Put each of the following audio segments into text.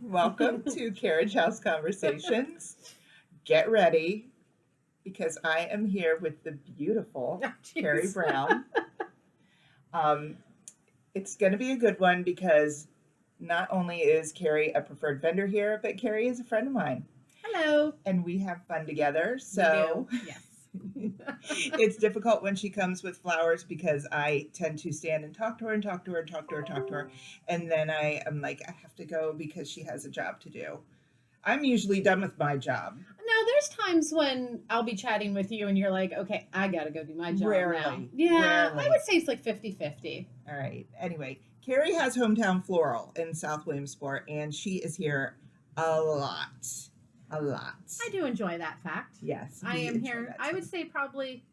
Welcome to Carriage House Conversations. Get ready because I am here with the beautiful Carrie Brown. Um, it's going to be a good one because not only is Carrie a preferred vendor here, but Carrie is a friend of mine. Hello. And we have fun together. So Yes. it's difficult when she comes with flowers because I tend to stand and talk to her and talk to her and talk to her and talk to her. And then I am like, I have to go because she has a job to do. I'm usually done with my job. Now, there's times when I'll be chatting with you and you're like, okay, I got to go do my job Rarely. now. Yeah, Rarely. I would say it's like 50-50. All right. Anyway, Carrie has Hometown Floral in South Williamsport, and she is here a lot. A lot. I do enjoy that fact. Yes. I we am enjoy here, that I too. would say probably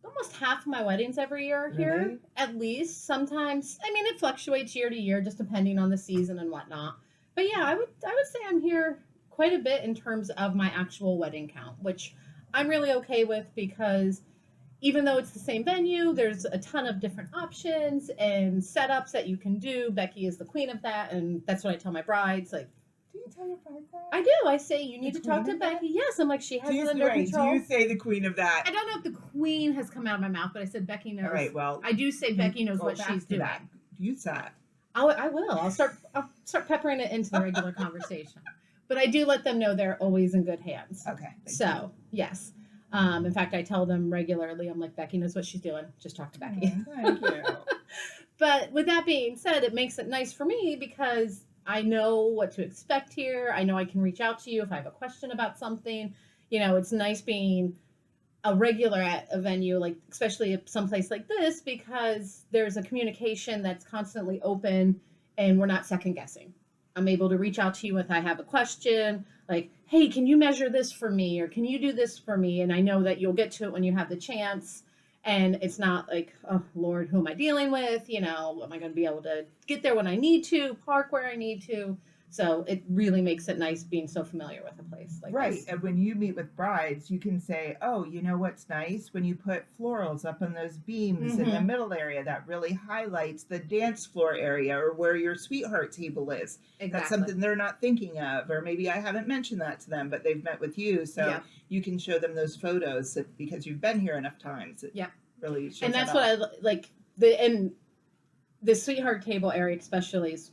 almost half of my weddings every year are here, Really? at least. Sometimes, I mean, it fluctuates year to year just depending on the season and whatnot. But yeah, I would say I'm here quite a bit in terms of my actual wedding count, which I'm really okay with because even though it's the same venue, there's a ton of different options and setups that you can do. Becky is the queen of that, and that's what I tell my brides. Like, Do you tell your bride that? I do. I say you need The to talk queen to of that? Becky. Yes, I'm like she has Do it you, under right, control. do you say the queen of that? I don't know if the queen has come out of my mouth, but I said Becky knows. All right, well. I do say Becky knows go what back she's to doing. that. Use that. I will. I'll start peppering it into the regular conversation. But I do let them know they're always in good hands. Okay. So, yes. In fact, I tell them regularly, I'm like, Becky knows what she's doing. Just talk to Becky. Oh, thank you. But with that being said, it makes it nice for me because I know what to expect here. I know I can reach out to you if I have a question about something. You know, it's nice being a regular at a venue, like especially someplace like this, because there's a communication that's constantly open and we're not second guessing. I'm able to reach out to you if I have a question, like, hey, can you measure this for me? Or can you do this for me? And I know that you'll get to it when you have the chance. And it's not like, oh, Lord, who am I dealing with? You know, am I going to be able to get there when I need to, park where I need to? So it really makes it nice being so familiar with a place like Right. this. And when you meet with brides, you can say, oh, you know what's nice? When you put florals up on those beams in the middle area, that really highlights the dance floor area or where your sweetheart table is. Exactly. That's something they're not thinking of. Or maybe I haven't mentioned that to them, but they've met with you. So you can show them those photos because you've been here enough times. It really shows. And that's what I like. And the sweetheart table area especially is,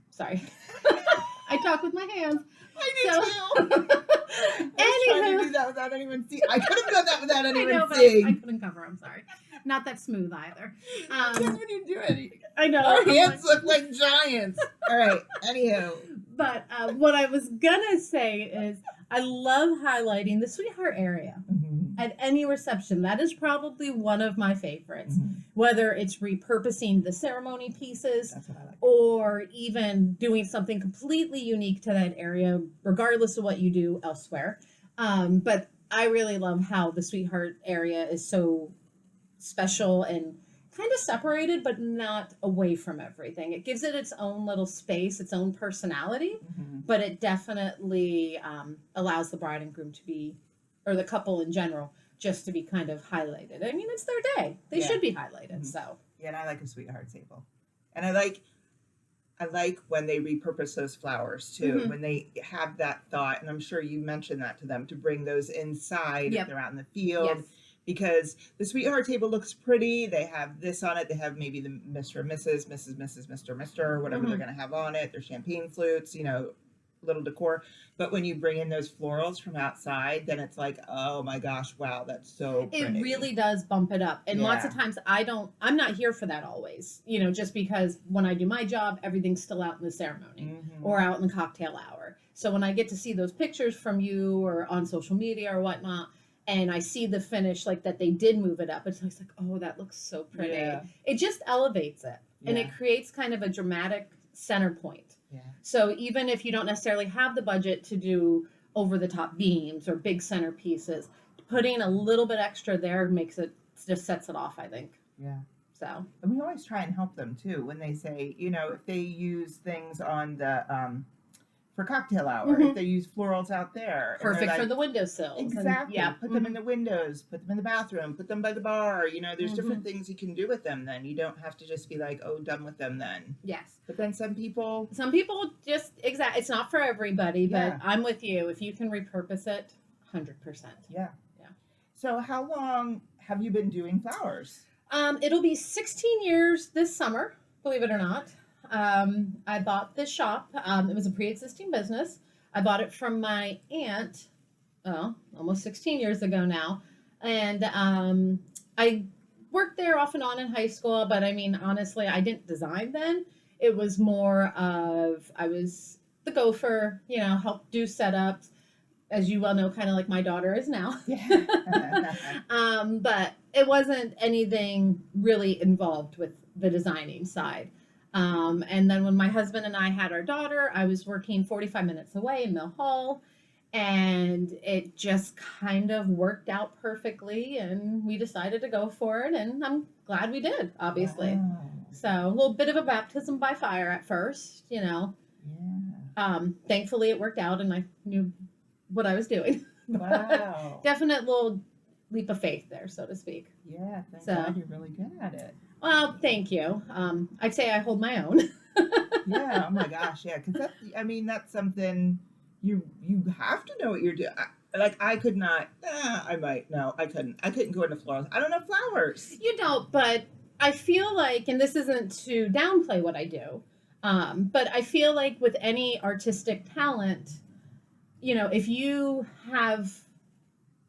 sorry. I talk with my hands. I do too. I was trying to do that without anyone seeing. I could have done that without anyone seeing. I couldn't cover. I'm sorry. Not that smooth either. That's when you do it. I know. Our hands look like giants. All right. Anywho. But what I was gonna say is I love highlighting the sweetheart area at any reception. That is probably one of my favorites. Whether it's repurposing the ceremony pieces or even doing something completely unique to that area, regardless of what you do elsewhere. But I really love how the sweetheart area is so special and kind of separated, but not away from everything. It gives it its own little space, its own personality, but it definitely allows the bride and groom to be, or the couple in general, just to be kind of highlighted. I mean, it's their day. They should be highlighted. So yeah, and I like a sweetheart table, and I like when they repurpose those flowers too. When they have that thought, and I'm sure you mentioned that to them, to bring those inside if they're out in the field. Because the sweetheart table looks pretty. They have this on it. They have maybe the Mr. and Mrs., Mr. or whatever they're going to have on it. Their champagne flutes, you know, little decor. But when you bring in those florals from outside, then it's like, oh my gosh, wow, that's so pretty. It really does bump it up. And lots of times I'm not here for that always, you know, just because when I do my job, everything's still out in the ceremony or out in the cocktail hour. So when I get to see those pictures from you or on social media or whatnot, and I see the finish, like that they did move it up, it's like, oh, that looks so pretty. Yeah. It just elevates it. And it creates kind of a dramatic center point. Yeah. So even if you don't necessarily have the budget to do over-the-top beams or big centerpieces, putting a little bit extra there makes it, just sets it off, I think. Yeah. So. And we always try and help them, too, when they say, you know, if they use things on the for cocktail hour, if they use florals out there. Perfect for the windowsills. Exactly. Put them in the windows, put them in the bathroom, put them by the bar. There's different things you can do with them then. You don't have to just be like, oh, done with them then. Yes. But then some people just, it's not for everybody, but I'm with you. If you can repurpose it, 100%. Yeah. Yeah. So how long have you been doing flowers? It'll be 16 years this summer, believe it or not. I bought this shop. It was a pre-existing business. I bought it from my aunt, almost 16 years ago now. And I worked there off and on in high school, but I mean, honestly, I didn't design then. It was more of, I was the gopher, helped do setups, as you well know, kind of like my daughter is now. But it wasn't anything really involved with the designing side. And then when my husband and I had our daughter, I was working 45 minutes away in Mill Hall, and it just kind of worked out perfectly, and we decided to go for it, and I'm glad we did, obviously. Wow. So a little bit of a baptism by fire at first, Yeah. Thankfully it worked out, and I knew what I was doing. Wow. Definite little leap of faith there, so to speak. Yeah, thank God you're really good at it. Well, thank you. I'd say I hold my own. Yeah. Oh my gosh. Yeah. Because that's something you have to know what you're doing. I could not. I might. No, I couldn't. I couldn't go into flowers. I don't know flowers. You don't. But I feel like, and this isn't to downplay what I do, but I feel like with any artistic talent, if you have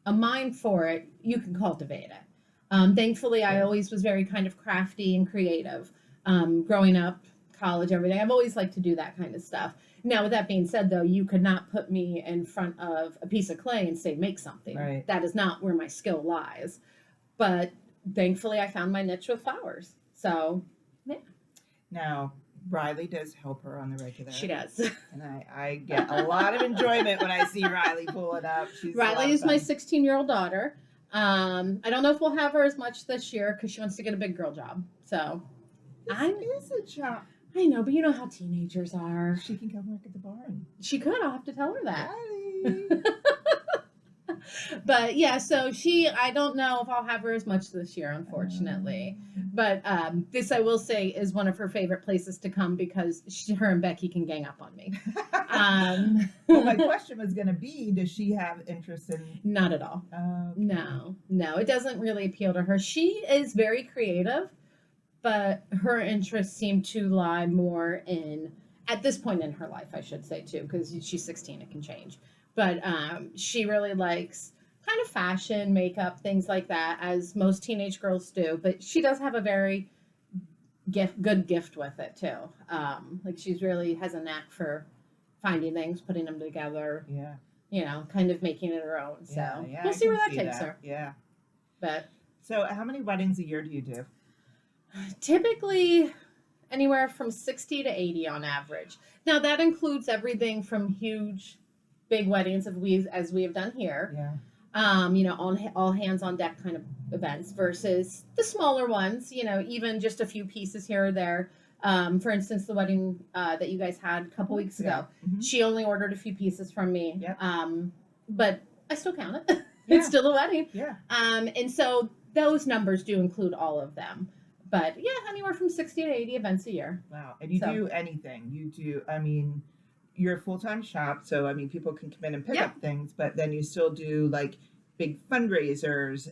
a mind for it, you can cultivate it. Thankfully, I always was very kind of crafty and creative. Growing up, college, everything, I've always liked to do that kind of stuff. Now, with that being said, though, you could not put me in front of a piece of clay and say, make something. Right. That is not where my skill lies. But thankfully, I found my niche with flowers. So, yeah. Now, Riley does help her on the regular. She does. And I get a lot of enjoyment when I see Riley pull it up. Riley is my 16-year-old daughter. I don't know if we'll have her as much this year because she wants to get a big girl job. So, this is a job. I know, but you know how teenagers are. She can come work at the barn. She could. I'll have to tell her that. Riley. But yeah, so I don't know if I'll have her as much this year, unfortunately. But this, I will say, is one of her favorite places to come because her and Becky can gang up on me. Well, my question was going to be, does she have interest in... Not at all. Okay. No, it doesn't really appeal to her. She is very creative, but her interests seem to lie more in, at this point in her life, I should say, too, because she's 16, it can change. But she really likes kind of fashion, makeup, things like that, as most teenage girls do. But she does have a very good gift with it, too. She really has a knack for finding things, putting them together. Yeah. Kind of making it her own. So we'll see where that takes her. Yeah. But so how many weddings a year do you do? Typically anywhere from 60 to 80 on average. Now, that includes everything from huge... big weddings as we have done here. Yeah. All hands on deck kind of events versus the smaller ones, even just a few pieces here or there. For instance, the wedding that you guys had a couple weeks ago, she only ordered a few pieces from me. Yep. But I still count it. It's still a wedding. Yeah. And so those numbers do include all of them. But yeah, anywhere from 60 to 80 events a year. Wow. And you do anything. You're a full-time shop, so people can come in and pick up things, but then you still do big fundraisers.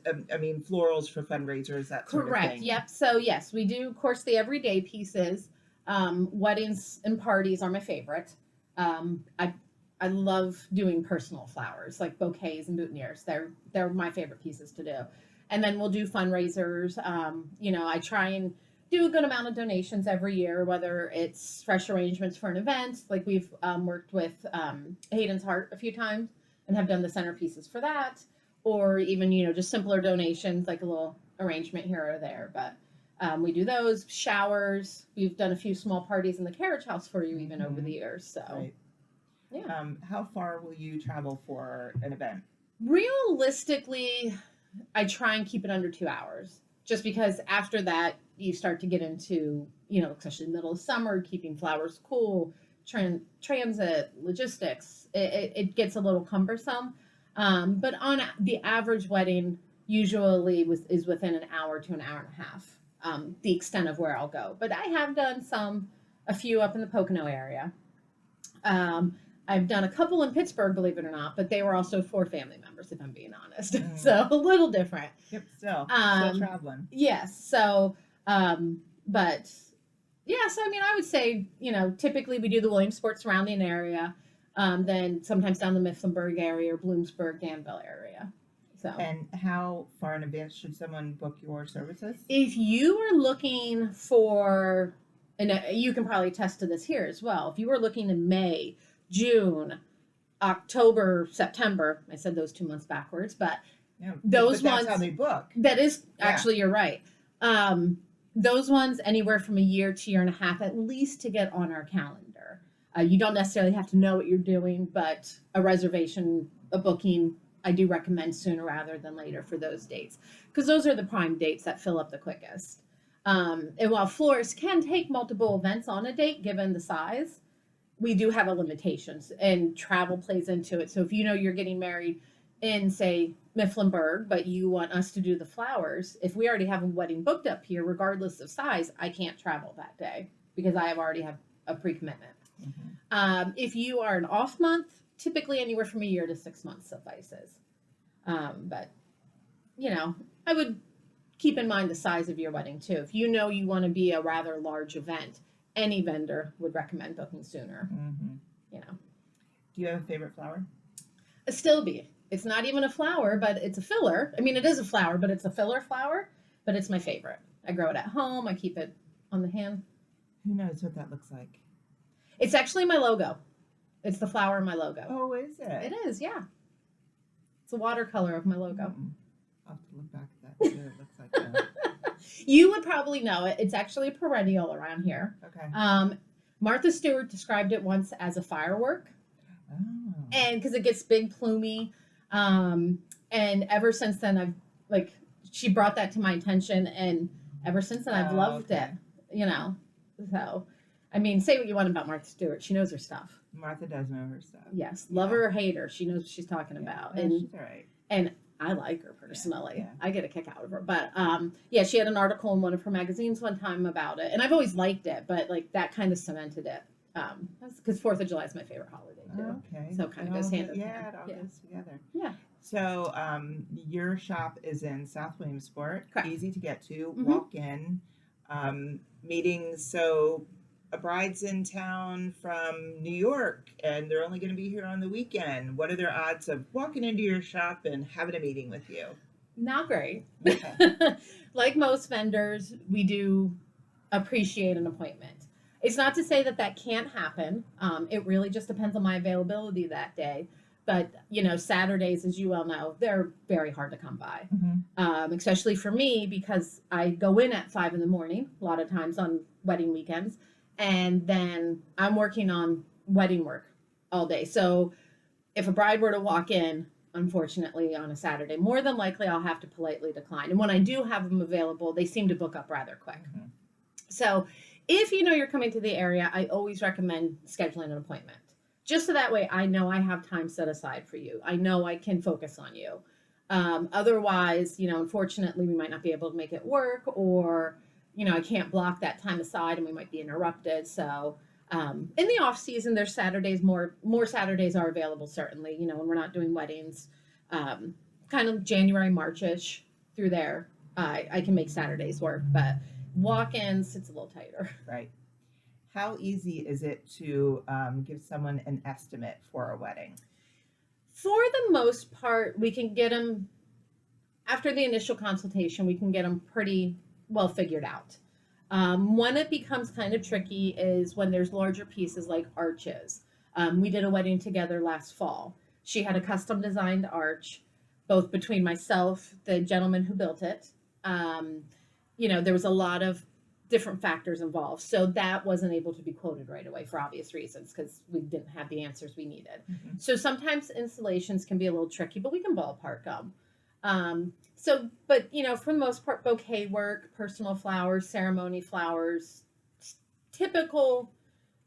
Florals for fundraisers, that sort of thing. Correct. Yep. So yes, we do, of course, the everyday pieces. Weddings and parties are my favorite. I love doing personal flowers like bouquets and boutonnieres. They're my favorite pieces to do. And then we'll do fundraisers. I try and do a good amount of donations every year, whether it's fresh arrangements for an event, like we've worked with Hayden's Heart a few times and have done the centerpieces for that, or even, just simpler donations, like a little arrangement here or there. But we do those, showers. We've done a few small parties in the carriage house for you even over the years. So, right. Yeah. How far will you travel for an event? Realistically, I try and keep it under 2 hours. Just because after that, you start to get into, especially middle of summer, keeping flowers cool, transit, logistics, it gets a little cumbersome. But on the average wedding, usually is within an hour to an hour and a half, the extent of where I'll go. But I have done a few up in the Pocono area. I've done a couple in Pittsburgh, believe it or not, but they were also for family members, if I'm being honest. So a little different. Yep, still traveling. Yes. So, but yeah, so I mean, I would say, typically we do the Williamsport surrounding area, then sometimes down the Mifflinburg area or Bloomsburg, Danville area. So. And how far in advance should someone book your services? If you are looking for, and you can probably attest to this here as well, if you were looking in May, June, October, September, I said those 2 months backwards, but those that's ones, how they book. That is actually, you're right. Those ones anywhere from a year to year and a half, at least to get on our calendar. You don't necessarily have to know what you're doing, but a reservation, a booking, I do recommend sooner rather than later for those dates, because those are the prime dates that fill up the quickest. And while florists can take multiple events on a date, given the size, we do have a limitations, and travel plays into it. So if you're getting married in, say, Mifflinburg, but you want us to do the flowers, if we already have a wedding booked up here, regardless of size, I can't travel that day because I already have a pre-commitment. Mm-hmm. If you are an off month, typically anywhere from a year to 6 months suffices. But, I would keep in mind the size of your wedding too. If you want to be a rather large event, any vendor would recommend booking sooner. Mm-hmm. Do you have a favorite flower? A stilbe. It's not even a flower, but it's a filler. I mean, it is a flower, but it's a filler flower, but it's my favorite. I grow it at home. I keep it on the hand. Who knows what that looks like? It's actually my logo. It's the flower in my logo. Oh, is it? It is, yeah. It's a watercolor of my logo. Mm-hmm. I'll have to look back at that. It looks like that. You would probably know it. It's actually a perennial around here. Okay. Martha Stewart described it once as a firework. Oh. And because it gets big, plumy. And ever since then, she brought that to my attention. And ever since then, I've loved it. So, I mean, say what you want about Martha Stewart. She knows her stuff. Martha does know her stuff. Yes. Love her or hate her. She knows what she's talking about. Yeah, and she's all right. And I like her personally. Yeah. I get a kick out of her. But she had an article in one of her magazines one time about it. And I've always liked it, but that kind of cemented it. Because 4th of July is my favorite holiday too. Okay. So it kind of goes hand in hand. Yeah, it all goes together. Yeah. So your shop is in South Williamsport. Correct. Easy to get to. Mm-hmm. Walk in. Meetings. So a bride's in town from New York and they're only going to be here on the weekend. What are their odds of walking into your shop and having a meeting with you? Not great. Okay. Like most vendors, we do appreciate an appointment. It's not to say that can't happen. It really just depends on my availability that day. But, Saturdays, as you well know, they're very hard to come by, mm-hmm. Especially for me because I go in at 5 a.m, a lot of times on wedding weekends. And then I'm working on wedding work all day. So if a bride were to walk in, unfortunately, on a Saturday, more than likely I'll have to politely decline. And when I do have them available, they seem to book up rather quick. Mm-hmm. So if you're coming to the area, I always recommend scheduling an appointment. Just so that way I know I have time set aside for you. I know I can focus on you. Otherwise, unfortunately, we might not be able to make it work or I can't block that time aside and we might be interrupted. So in the off season, there's Saturdays, more Saturdays are available, certainly, when we're not doing weddings, kind of January, March-ish through there. I can make Saturdays work, but walk-ins, it's a little tighter. Right. How easy is it to give someone an estimate for a wedding? For the most part, we can get them, after the initial consultation, we can get them pretty well figured out. When it becomes kind of tricky is when there's larger pieces like arches. We did a wedding together last fall. She had a custom designed arch, both between myself, the gentleman who built it. There was a lot of different factors involved. So that wasn't able to be quoted right away for obvious reasons because we didn't have the answers we needed. Mm-hmm. So sometimes installations can be a little tricky, but we can ballpark them. But for the most part, bouquet work, personal flowers, ceremony flowers, typical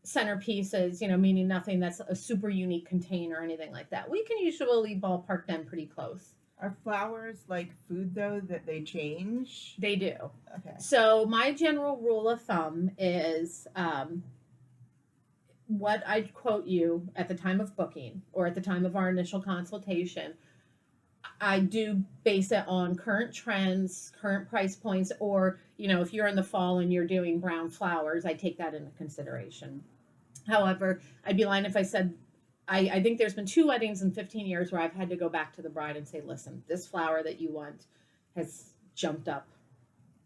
centerpieces, meaning nothing that's a super unique container or anything like that. We can usually ballpark them pretty close. Are flowers like food, though, that they change? They do. Okay. So my general rule of thumb is what I'd quote you at the time of booking or at the time of our initial consultation. I do base it on current trends, current price points, or, if you're in the fall and you're doing brown flowers, I take that into consideration. However, I'd be lying if I said, I think there's been 2 weddings in 15 years where I've had to go back to the bride and say, listen, this flower that you want has jumped up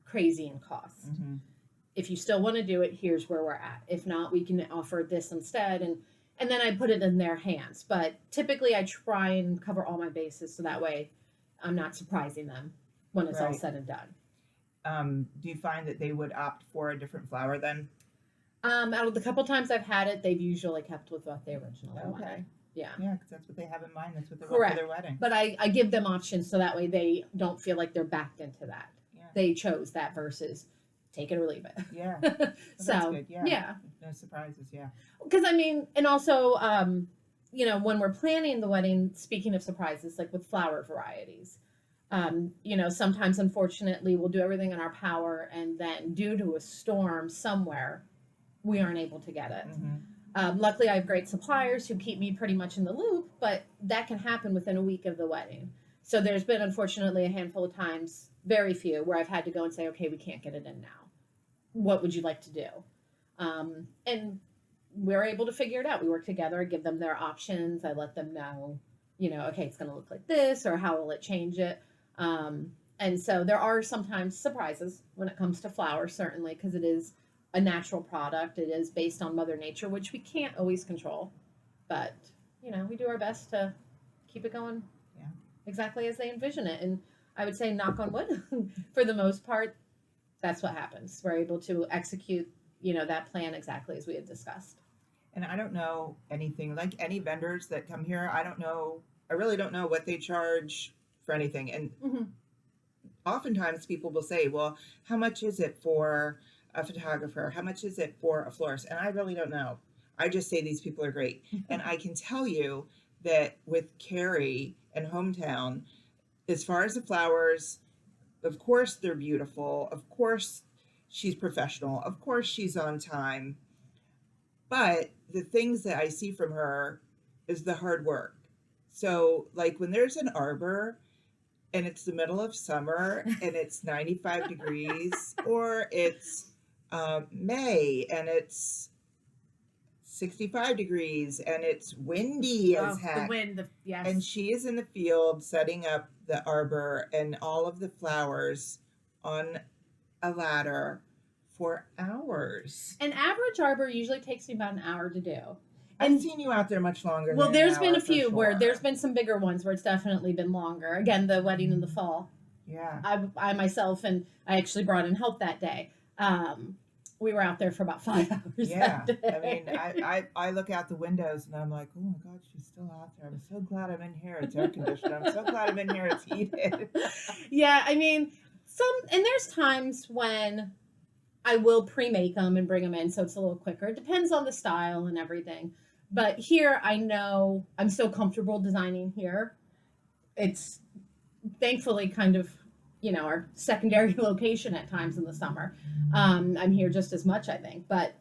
crazy in cost. Mm-hmm. If you still want to do it, here's where we're at. If not, we can offer this instead. And then I put it in their hands. But typically I try and cover all my bases so that way I'm not surprising them when it's all said and done. Do you find that they would opt for a different flower then? Out of the couple times I've had it, they've usually kept with what they originally wanted. Yeah. Yeah, because that's what they have in mind. That's what they want for their wedding. But I give them options so that way they don't feel like they're backed into that. Yeah. They chose that versus take it or leave it. Yeah. Well, so, that's good. Yeah. No surprises, yeah. Because, and also, when we're planning the wedding, speaking of surprises, like with flower varieties, sometimes, unfortunately, we'll do everything in our power, and then due to a storm somewhere, we aren't able to get it. Mm-hmm. Luckily, I have great suppliers who keep me pretty much in the loop, but that can happen within a week of the wedding. So there's been, unfortunately, a handful of times, very few, where I've had to go and say, okay, we can't get it in now. What would you like to do? And we're able to figure it out. We work together, I give them their options. I let them know, okay, it's going to look like this, or how will it change it? And so there are sometimes surprises when it comes to flowers, certainly, because it is a natural product. It is based on Mother Nature, which we can't always control. But, we do our best to keep it going exactly as they envision it. And I would say, knock on wood, for the most part, that's what happens. We're able to execute, that plan exactly as we had discussed. And I don't know anything, like any vendors that come here, I really don't know what they charge for anything. And oftentimes people will say, well, how much is it for a photographer? How much is it for a florist? And I really don't know. I just say these people are great. And I can tell you that with Carrie and Hometown, as far as the flowers, of course they're beautiful. Of course she's professional. Of course she's on time. But the things that I see from her is the hard work. So like when there's an arbor and it's the middle of summer and it's 95 degrees, or it's May and it's 65 degrees and it's windy as heck. The wind, yes. And she is in the field setting up the arbor and all of the flowers on a ladder for hours. An average arbor usually takes me about an hour to do. I've seen you out there much longer. Well, there's been a few where there's been some bigger ones where it's definitely been longer. Again, the wedding in the fall. Yeah. I myself, and I actually brought in help that day. We were out there for about 5 hours. Yeah. I mean, I look out the windows and I'm like, oh my God, she's still out there. I'm so glad I'm in here. It's air conditioned. I'm so glad I'm in here. It's heated. Yeah. I mean, and there's times when I will pre-make them and bring them in so it's a little quicker. It depends on the style and everything. But here, I know I'm so comfortable designing here. It's thankfully kind of, our secondary location at times in the summer. I'm here just as much, I think. But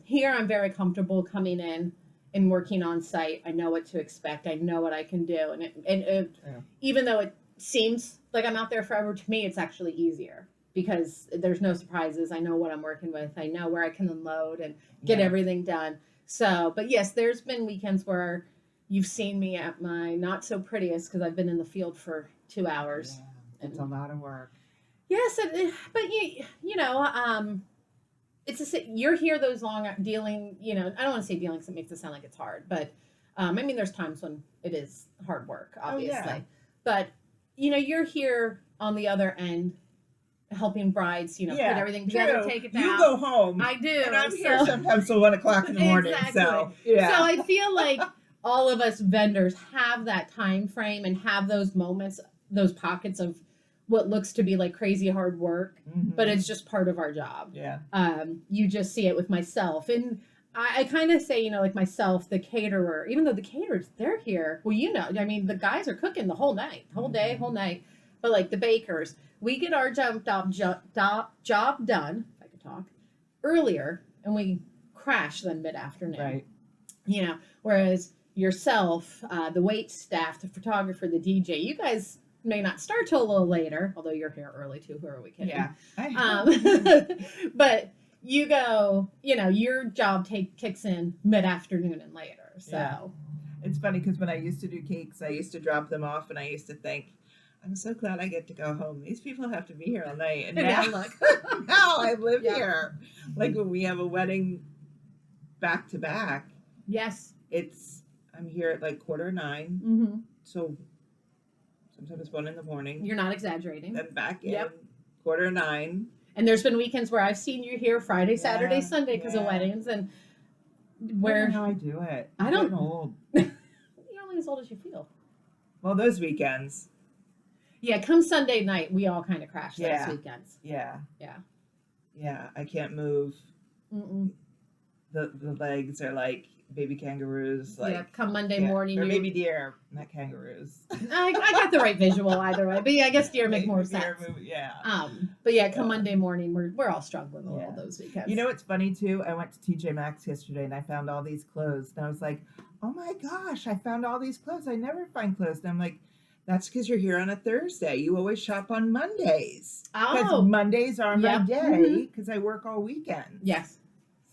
here, I'm very comfortable coming in and working on site. I know what to expect. I know what I can do. And even though it seems like I'm out there forever, to me, it's actually easier because there's no surprises. I know what I'm working with. I know where I can unload and get everything done. So, but yes, there's been weekends where you've seen me at my not so prettiest because I've been in the field for 2 hours. Yeah, it's a lot of work. Yes, but you're here those long dealing. I don't want to say dealing because it makes it sound like it's hard, but I mean there's times when it is hard work, obviously. Oh, yeah. But you're here on the other end. Helping brides, put everything together, take it down. You go home. I do. And I'm here sometimes till 1 o'clock in the morning. Exactly. So, yeah. So I feel like all of us vendors have that time frame and have those moments, those pockets of what looks to be like crazy hard work, but it's just part of our job. Yeah. You just see it with myself. And I kind of say, like myself, the caterer, even though the caterers, they're here. Well, I mean, the guys are cooking the whole night, whole day, whole night. But like the bakers, we get our job done, if I could talk, earlier, and we crash then mid-afternoon. Right. Whereas yourself, the wait staff, the photographer, the DJ, you guys may not start till a little later, although you're here early too. Who are we kidding? Yeah. But you go, your job kicks in mid-afternoon and later. So yeah. It's funny because when I used to do cakes, I used to drop them off and I used to think, I'm so glad I get to go home. These people have to be here all night. And now, now I live here. Like when we have a wedding back to back. Yes. I'm here at like 8:45. Mm-hmm. So sometimes 1 a.m. You're not exaggerating. Then back in 8:45. And there's been weekends where I've seen you here Friday, Saturday, Sunday because of weddings, and where I don't know how I do it. I don't. I'm old. You're only as old as you feel. Well, those weekends. Yeah, come Sunday night, we all kind of crash those weekends. Yeah. Yeah. Yeah, I can't move. Mm-mm. The legs are like baby kangaroos. Like come Monday morning. Or baby deer, not kangaroos. I got the right visual either way, but I guess deer make more sense. But come Monday morning, we're all struggling a little those weekends. You know what's funny too? I went to TJ Maxx yesterday and I found all these clothes and I was like, oh my gosh, I found all these clothes. I never find clothes. And I'm like, that's because you're here on a Thursday. You always shop on Mondays. Because Mondays are my day because I work all weekend. Yes.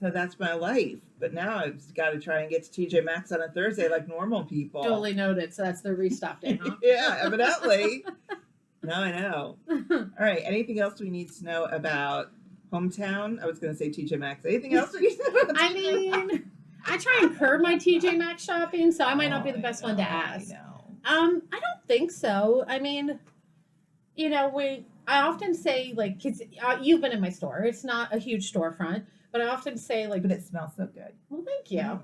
So that's my life. But now I've got to try and get to TJ Maxx on a Thursday like normal people. Totally noted. So that's the restock day, huh? Yeah, evidently. Now I know. All right. Anything else we need to know about Hometown? I was going to say TJ Maxx. Anything else we need to know about I mean, I try and curb my TJ Maxx shopping, so I might not be the best one to ask. I don't think so. I mean, I often say, like, kids, you've been in my store. It's not a huge storefront. But I often say, like... But it smells so good. Well, thank you.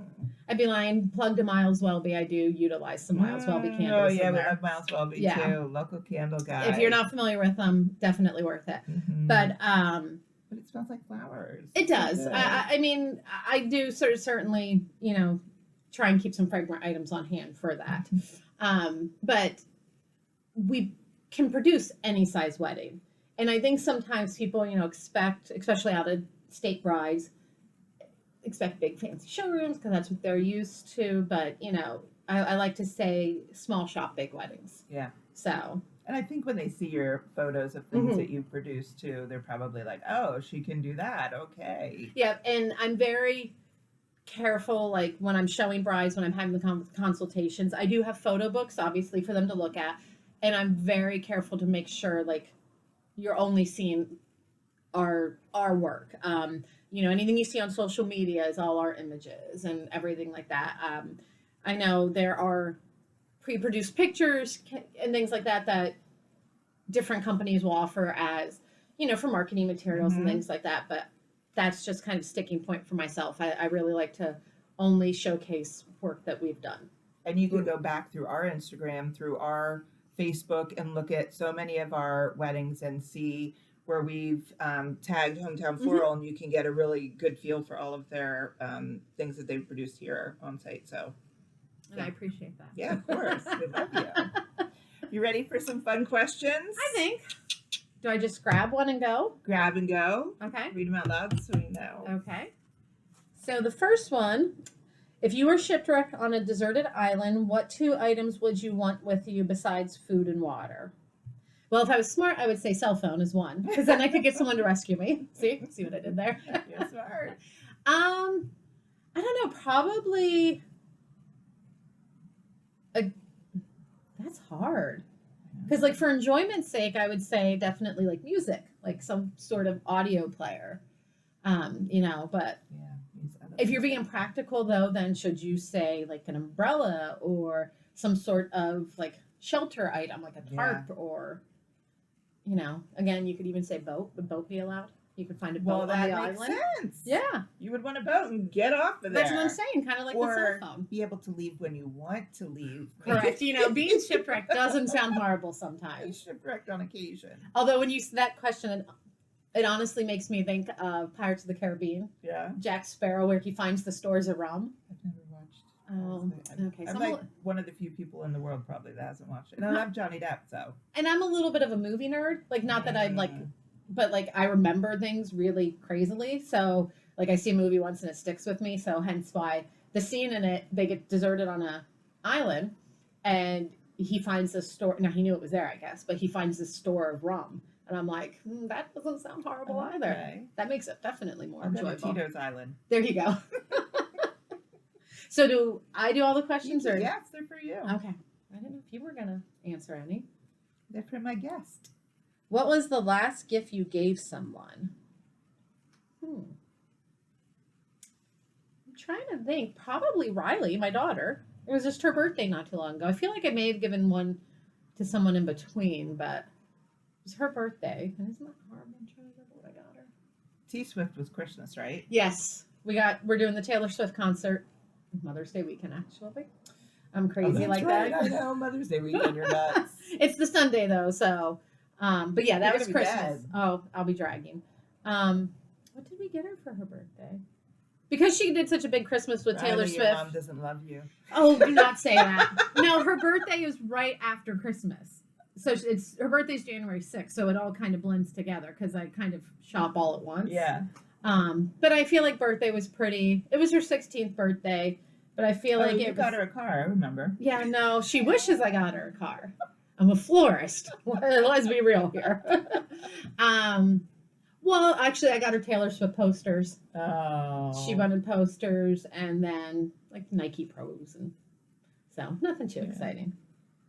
I'd be lying. Plug to Miles Welby. I do utilize some Miles Welby candles. Oh, yeah, we love Miles Welby, too. Local candle guy. If you're not familiar with them, definitely worth it. Mm-hmm. But it smells like flowers. It does. I mean, I do certainly, try and keep some fragrant items on hand for that. But we can produce any size wedding. And I think sometimes people, expect, especially out of state brides, expect big fancy showrooms because that's what they're used to. But, I like to say small shop, big weddings. Yeah. So. And I think when they see your photos of things that you produce too, they're probably like, oh, she can do that. Okay. Yeah. And I'm very careful, like when I'm showing brides, when I'm having the consultations, I do have photo books, obviously, for them to look at. And I'm very careful to make sure, like, you're only seeing our work. Anything you see on social media is all our images and everything like that. I know there are pre-produced pictures and things like that different companies will offer as, for marketing materials and things like that. But that's just kind of a sticking point for myself. I really like to only showcase work that we've done. And you can go back through our Instagram, through our Facebook, and look at so many of our weddings and see where we've tagged Hometown Floral, and you can get a really good feel for all of their things that they've produced here on site. So, and I appreciate that. Yeah, of course. We love you. You ready for some fun questions? I think. Do I just grab one and go? Grab and go. Okay. Read them out loud so we know. Okay. So the first one, if you were shipwrecked on a deserted island, what 2 items would you want with you besides food and water? Well, if I was smart, I would say cell phone is one, because then I could get someone to rescue me. See what I did there? You're smart. I don't know. Probably. That's hard. Because, like, for enjoyment's sake, I would say definitely, like, music, like some sort of audio player, but if you're being practical, though, then should you say, like, an umbrella or some sort of, like, shelter item, like a tarp or, again, you could even say boat. Would boat be allowed? You could find a boat on the island. Well, that makes sense. Yeah. You would want a boat and get off of there. That's what I'm saying, kind of like the cell phone. Be able to leave when you want to leave. Correct. Being shipwrecked doesn't sound horrible sometimes. Shipwrecked on occasion. Although when you that question, It honestly makes me think of Pirates of the Caribbean. Yeah. Jack Sparrow, where he finds the stores of rum. I've never watched. Okay. I'm like one of the few people in the world probably that hasn't watched it. And I love Johnny Depp, so. And I'm a little bit of a movie nerd. Like, not that I'm like, but like I remember things really crazily. So like I see a movie once and it sticks with me. So hence why the scene in it, they get deserted on a island, and he finds this store. Now he knew it was there, I guess, but he finds this store of rum. And I'm like, that doesn't sound horrible either. That makes it definitely more enjoyable. Tito's Island. There you go. So do I do all the questions? Or yes, they're for you. Okay. I didn't know if you were going to answer any. They're for my guest. What was the last gift you gave someone? I'm trying to think. Probably Riley, my daughter. It was just her birthday not too long ago. I feel like I may have given one to someone in between, but it was her birthday. And isn't that horrible? I'm trying to remember what I got her. T-Swift was Christmas, right? Yes. We're doing the Taylor Swift concert Mother's Day weekend, actually. I'm crazy like right. that. I know, Mother's Day weekend, you're nuts. It's the Sunday though, so but yeah, that was Christmas. Dead. Oh, I'll be dragging. What did we get her for her birthday? Because she did such a big Christmas with Taylor Swift. Your mom doesn't love you. Oh, do not say that. No, her birthday is right after Christmas. So her birthday's January 6th, so it all kind of blends together because I kind of shop all at once. Yeah. But I feel like birthday was pretty. It was her 16th birthday, but I feel like you got her a car. I remember. Yeah, no, she wishes I got her a car. I'm a florist. Let's be real here. Well, actually, I got her Taylor Swift posters. Oh. She wanted posters, and then like Nike Pros, and so nothing too exciting.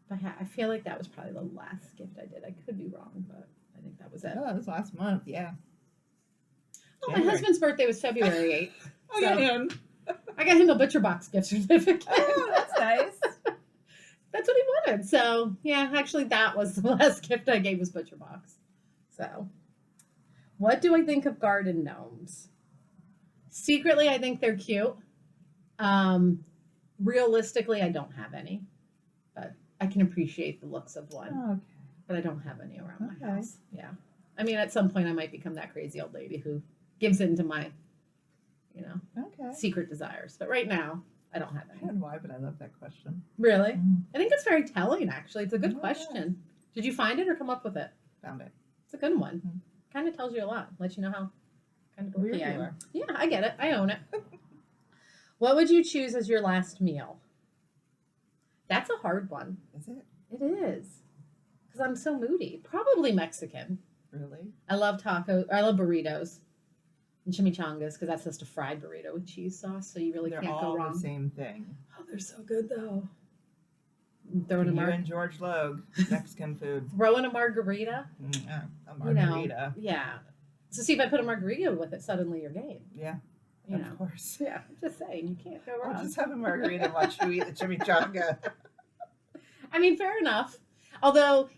But I feel like that was probably the last gift I did. I could be wrong, but I think that was it. Oh, it was last month. Yeah. Oh, my husband's birthday was February 8th. I got him. I got him a Butcher Box gift certificate. Oh, that's nice. That's what he wanted. So, yeah, actually, that was the last gift I gave was Butcher Box. So, what do I think of garden gnomes? Secretly, I think they're cute. Realistically, I don't have any. But I can appreciate the looks of one. Oh, okay. But I don't have any around my house. Yeah. I mean, at some point, I might become that crazy old lady who gives in to my, secret desires. But right now, I don't have any. I don't know why, but I love that question. Really? I think it's very telling, actually. It's a good question. Did you find it or come up with it? Found it. It's a good one. Kind of tells you a lot. Lets you know how kind of weird dorky I you am. are. Yeah, I get it. I own it. What would you choose as your last meal? That's a hard one. Is it? It is. Because I'm so moody. Probably Mexican. Really? I love tacos. I love burritos. And chimichangas, because that's just a fried burrito with cheese sauce, so you really can't go wrong. They're all the same thing. Oh, they're so good, though. You and George Logue, Mexican food. Throw in a margarita. A margarita. Yeah. So see, if I put a margarita with it, suddenly you're game. Yeah. Of course. Yeah, I'm just saying, you can't go wrong. I'll just have a margarita and watch you eat the chimichanga. I mean, fair enough. Although,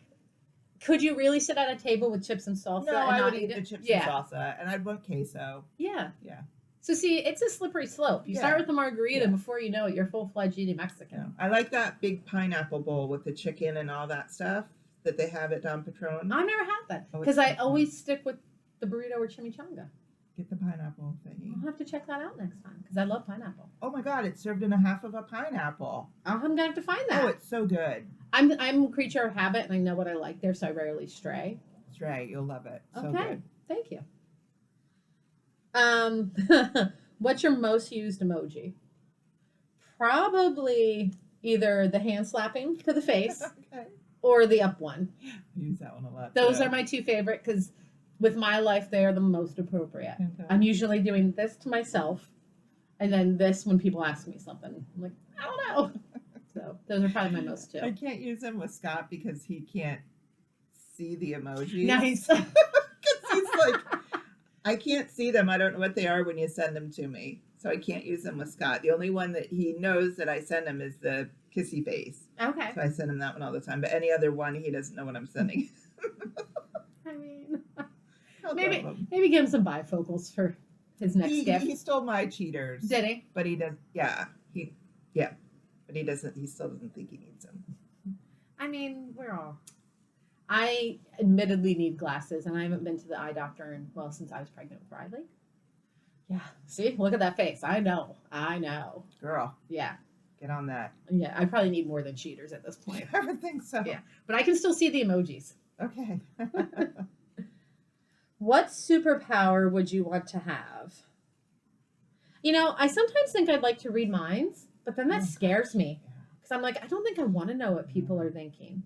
could you really sit at a table with chips and salsa? No, and I not would eat the chips and salsa, and I'd want queso. Yeah. Yeah. So see, it's a slippery slope. You start with the margarita, before you know it, you're full-fledged eating Mexican. Yeah. I like that big pineapple bowl with the chicken and all that stuff that they have at Don Patron. I've never had that because I always stick with the burrito or chimichanga. Get the pineapple thingy. I'll have to check that out next time because I love pineapple. Oh my God, it's served in a half of a pineapple. I'm gonna have to find that. Oh, it's so good. I'm a creature of habit and I know what I like there, so I rarely stray. That's right, you'll love it. So okay, good. Thank you. What's your most used emoji? Probably either the hand slapping to the face or the up one. I use that one a lot. Those are my two favorite because with my life, they are the most appropriate. Okay. I'm usually doing this to myself and then this when people ask me something. I'm like, I don't know. So those are probably my most two. I can't use them with Scott because he can't see the emojis. Nice. Because he's like, I can't see them. I don't know what they are when you send them to me. So I can't use them with Scott. The only one that he knows that I send him is the kissy face. Okay. So I send him that one all the time. But any other one, he doesn't know what I'm sending. I mean, I'll maybe give him some bifocals for his next gift. He stole my cheaters. Did he? But he does. But he doesn't. He still doesn't think he needs them. I mean, we're all. I admittedly need glasses, and I haven't been to the eye doctor since I was pregnant with Riley. Yeah. See, look at that face. I know. Girl. Yeah. Get on that. Yeah, I probably need more than cheaters at this point. I would think so. Yeah, but I can still see the emojis. Okay. What superpower would you want to have? I sometimes think I'd like to read minds, but then that scares me. Because I'm like, I don't think I want to know what people are thinking.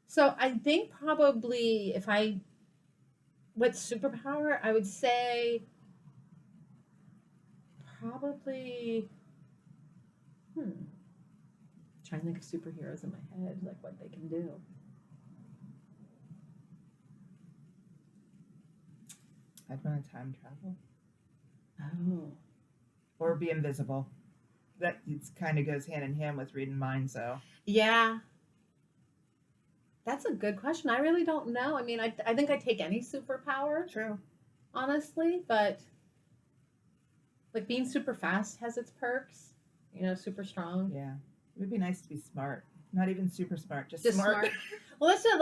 So I think probably what superpower, I would say probably, trying to think of superheroes in my head, like what they can do. I'd want to time travel. Oh. Or be invisible. That kind of goes hand in hand with reading minds, though. Yeah. That's a good question. I really don't know. I mean, I think I'd take any superpower. True. Honestly, but being super fast has its perks. Super strong. Yeah. It would be nice to be smart. Not even super smart, just smart. Well, that's not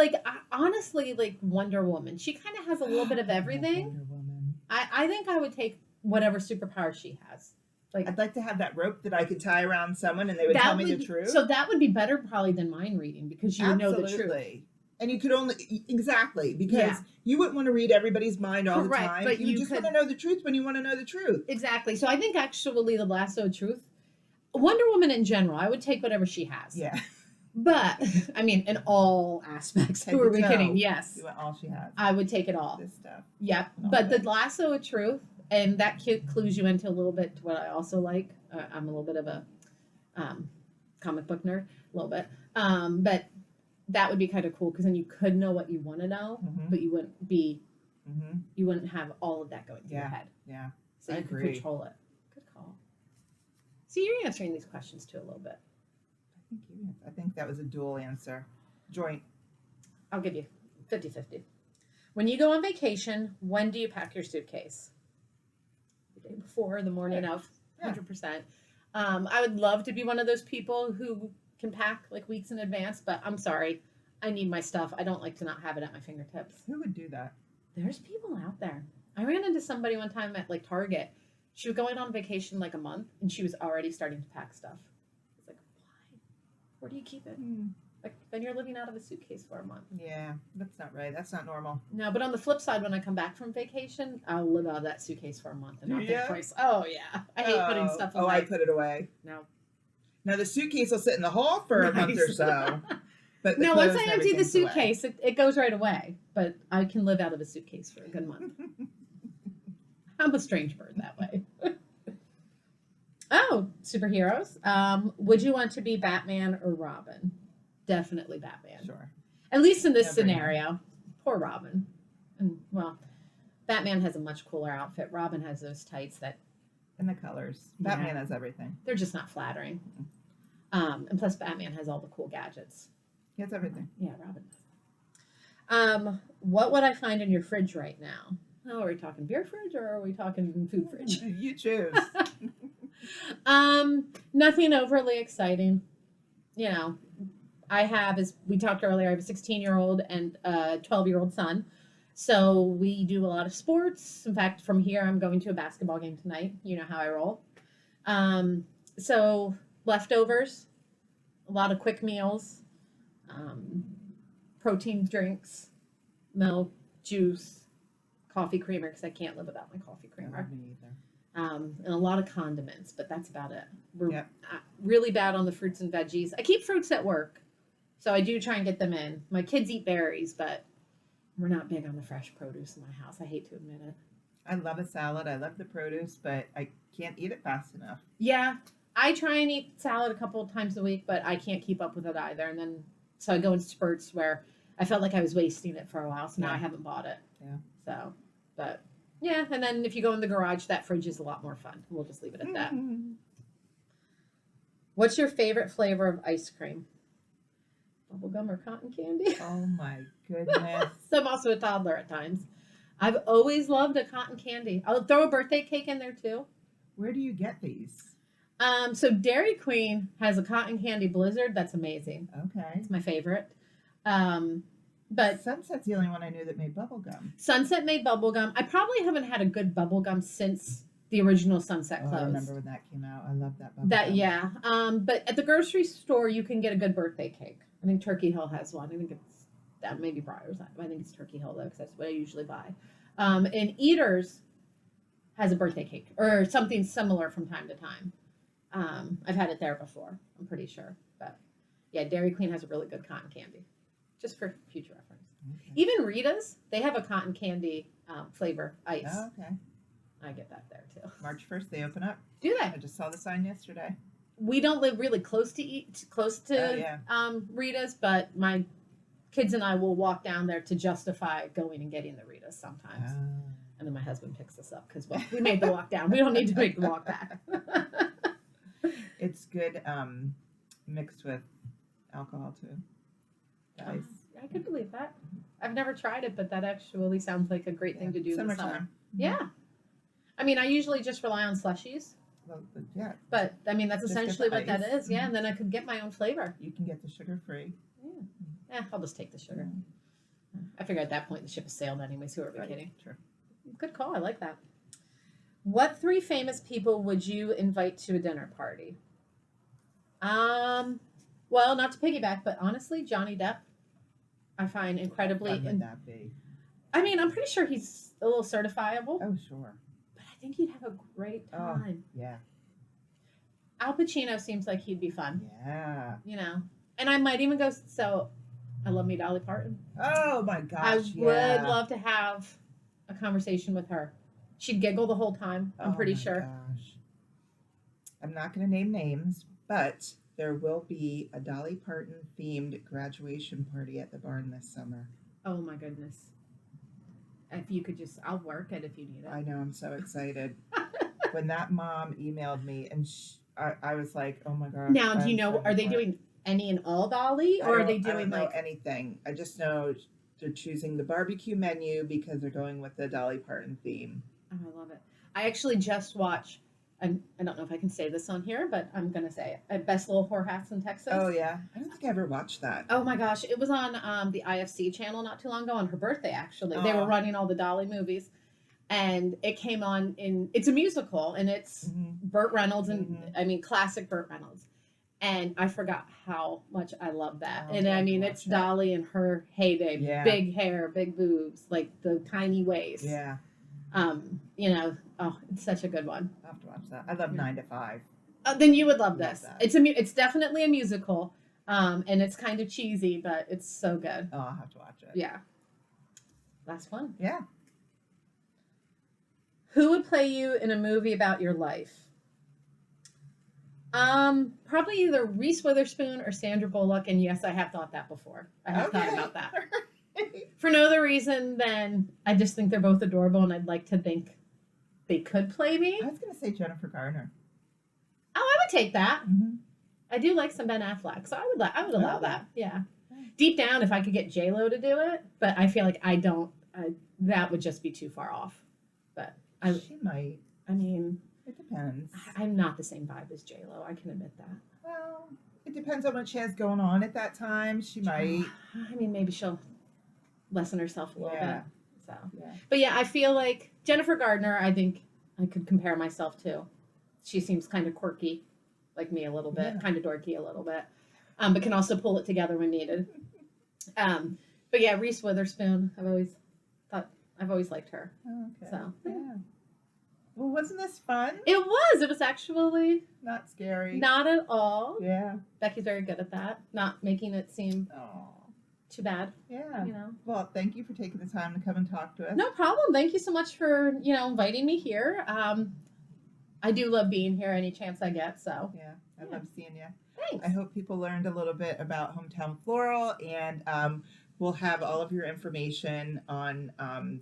honestly, Wonder Woman. She kind of has a little bit of everything. Wonder Woman. I think I would take whatever superpower she has. I'd like to have that rope that I could tie around someone and they would tell me the truth. So that would be better probably than mind reading because you would know the truth. And you could because you wouldn't want to read everybody's mind all the time. But you just want to know the truth when you want to know the truth. Exactly. So I think actually the lasso of truth, Wonder Woman in general, I would take whatever she has. Yeah. But, I mean, in all aspects. Who are we kidding? Yes. You want all she has. I would take it all. This stuff. Yep. But the lasso of truth, and that clues you into a little bit what I also like. I'm a little bit of a comic book nerd, a little bit. But that would be kind of cool because then you could know what you want to know, but you wouldn't be, you wouldn't have all of that going through your head. Yeah. So you could control it. Good call. See, you're answering these questions too a little bit. I think that was a dual answer. Joint. I'll give you 50-50. When you go on vacation, when do you pack your suitcase? The day before, the morning of, 100%. I would love to be one of those people who can pack weeks in advance, but I'm sorry. I need my stuff. I don't like to not have it at my fingertips. Who would do that? There's people out there. I ran into somebody one time at Target. She was going on vacation a month, and she was already starting to pack stuff. It's why? Where do you keep it? Then you're living out of a suitcase for a month. Yeah, that's not right. That's not normal. No, but on the flip side, when I come back from vacation, I'll live out of that suitcase for a month and not think twice. Oh, yeah. I hate putting stuff away. I put it away. No. Now, the suitcase will sit in the hall for a month or so. But no, once I empty the suitcase, it goes right away. But I can live out of a suitcase for a good month. I'm a strange bird that way. Oh, superheroes. Would you want to be Batman or Robin? Definitely Batman. Sure. At least in this scenario. Poor Robin. And, Batman has a much cooler outfit. Robin has those tights that... And the colors. Batman has everything. They're just not flattering. And plus, Batman has all the cool gadgets. He has everything. Yeah, Robin does. What would I find in your fridge right now? Oh, are we talking beer fridge or are we talking food fridge? You choose. Nothing overly exciting. I have, as we talked earlier, I have a 16-year-old and a 12-year-old son. So we do a lot of sports. In fact, from here, I'm going to a basketball game tonight. You know how I roll. So leftovers, a lot of quick meals, protein drinks, milk, juice, coffee creamer, because I can't live without my coffee creamer. Me either. And a lot of condiments, but that's about it. We're really bad on the fruits and veggies. I keep fruits at work, so I do try and get them in. My kids eat berries, but we're not big on the fresh produce in my house. I hate to admit it. I love a salad. I love the produce, but I can't eat it fast enough. Yeah, I try and eat salad a couple of times a week, but I can't keep up with it either. And then, so I go in spurts where I felt like I was wasting it for a while, so now I haven't bought it. Yeah. So, but... yeah, and then if you go in the garage, that fridge is a lot more fun. We'll just leave it at that. What's your favorite flavor of ice cream? Bubblegum or cotton candy? Oh my goodness. So I'm also a toddler at times. I've always loved a cotton candy. I'll throw a birthday cake in there too. Where do you get these? So Dairy Queen has a cotton candy blizzard. That's amazing. Okay. It's my favorite. But Sunset's the only one I knew that made bubble gum. Sunset made bubble gum. I probably haven't had a good bubble gum since the original Sunset closed. I remember when that came out. I love that bubble gum. Yeah. But at the grocery store, you can get a good birthday cake. I think Turkey Hill has one. I think it's that maybe Briar's. I think it's Turkey Hill though, because that's what I usually buy. And Eaters has a birthday cake or something similar from time to time. I've had it there before. I'm pretty sure. But yeah, Dairy Queen has a really good cotton candy, just for future reference. Okay. Even Rita's, they have a cotton candy flavor ice. Oh, okay. I get that there too. March 1st, they open up. Do they? I just saw the sign yesterday. We don't live really close to Rita's, but my kids and I will walk down there to justify going and getting the Rita's sometimes. And then my husband picks us up because we made the walk down. We don't need to make the walk back. It's good mixed with alcohol too. Nice. I could believe that. I've never tried it, but that actually sounds like a great thing to do in the summer. Mm-hmm. Yeah. I mean, I usually just rely on slushies. Well, yeah. But, I mean, that's essentially what that is. Yeah, and then I could get my own flavor. You can get the sugar-free. Yeah. I'll just take the sugar. I figure at that point the ship has sailed anyways. Who are we kidding? Sure. Good call. I like that. What 3 famous people would you invite to a dinner party? Well, not to piggyback, but honestly, Johnny Depp, I find incredibly. How would that be? I mean, I'm pretty sure he's a little certifiable. Oh, sure. But I think he'd have a great time. Oh, yeah. Al Pacino seems like he'd be fun. Yeah. You know, and I might even go. So, I love me Dolly Parton. Oh my gosh! I would love to have a conversation with her. She'd giggle the whole time. I'm pretty sure. Gosh. I'm not going to name names, but there will be a Dolly Parton themed graduation party at the barn this summer. Oh my goodness. If you could just, I'll work it if you need it. I know, I'm so excited. When that mom emailed me and I was like, oh my gosh. Now, do you know, are they doing any and all Dolly? Or are they doing I don't know anything. I just know they're choosing the barbecue menu because they're going with the Dolly Parton theme. Oh, I love it. I actually just watched, I don't know if I can say this on here, but I'm going to say it. Best Little Whorehats in Texas. Oh, yeah. I don't think I ever watched that. Oh, my gosh. It was on the IFC channel not too long ago on her birthday, actually. They were running all the Dolly movies. And it came on it's a musical, and it's Burt Reynolds, and I mean, classic Burt Reynolds. And I forgot how much I love that. And I mean, it's Dolly in her heyday. Yeah. Big hair, big boobs, like the tiny waist. Yeah. You know, it's such a good one. I'll have to watch that. I love 9 to 5. Then you would love this. It's definitely a musical, and it's kind of cheesy, but it's so good. Oh, I'll have to watch it. Yeah. Last one. Yeah. Who would play you in a movie about your life? Probably either Reese Witherspoon or Sandra Bullock, and yes, I have thought that before. I have thought about that. For no other reason than I just think they're both adorable, and I'd like to think they could play me. I was going to say Jennifer Garner. Oh, I would take that. Mm-hmm. I do like some Ben Affleck, so I would allow that. Yeah. Deep down, if I could get J-Lo to do it, but I feel like that would just be too far off. But she might. I mean, it depends. I'm not the same vibe as J-Lo. I can admit that. Well, it depends on what she has going on at that time. She might. I mean, maybe she'll lessen herself a little bit. So, but yeah, I feel like Jennifer Gardner, I think I could compare myself to. She seems kind of quirky, like me a little bit, kind of dorky a little bit, but can also pull it together when needed. But yeah, Reese Witherspoon, I've always liked her. Oh, okay. So yeah. Well, wasn't this fun? It was. It was actually not scary. Not at all. Yeah. Becky's very good at that, not making it seem too bad. Yeah. You know. Well, thank you for taking the time to come and talk to us. No problem. Thank you so much for inviting me here. I do love being here any chance I get. So yeah, I love seeing you. Thanks. I hope people learned a little bit about Hometown Floral, and we'll have all of your information on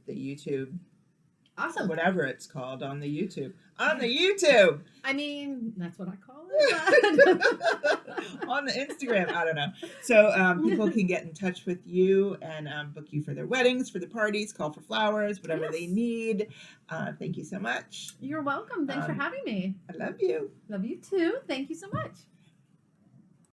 the YouTube. Awesome. Whatever it's called on the YouTube. On the YouTube. I mean, that's what I call it. On the Instagram. I don't know. So people can get in touch with you and book you for their weddings, for the parties, call for flowers, whatever they need. Thank you so much. You're welcome. Thanks for having me. I love you. Love you too. Thank you so much.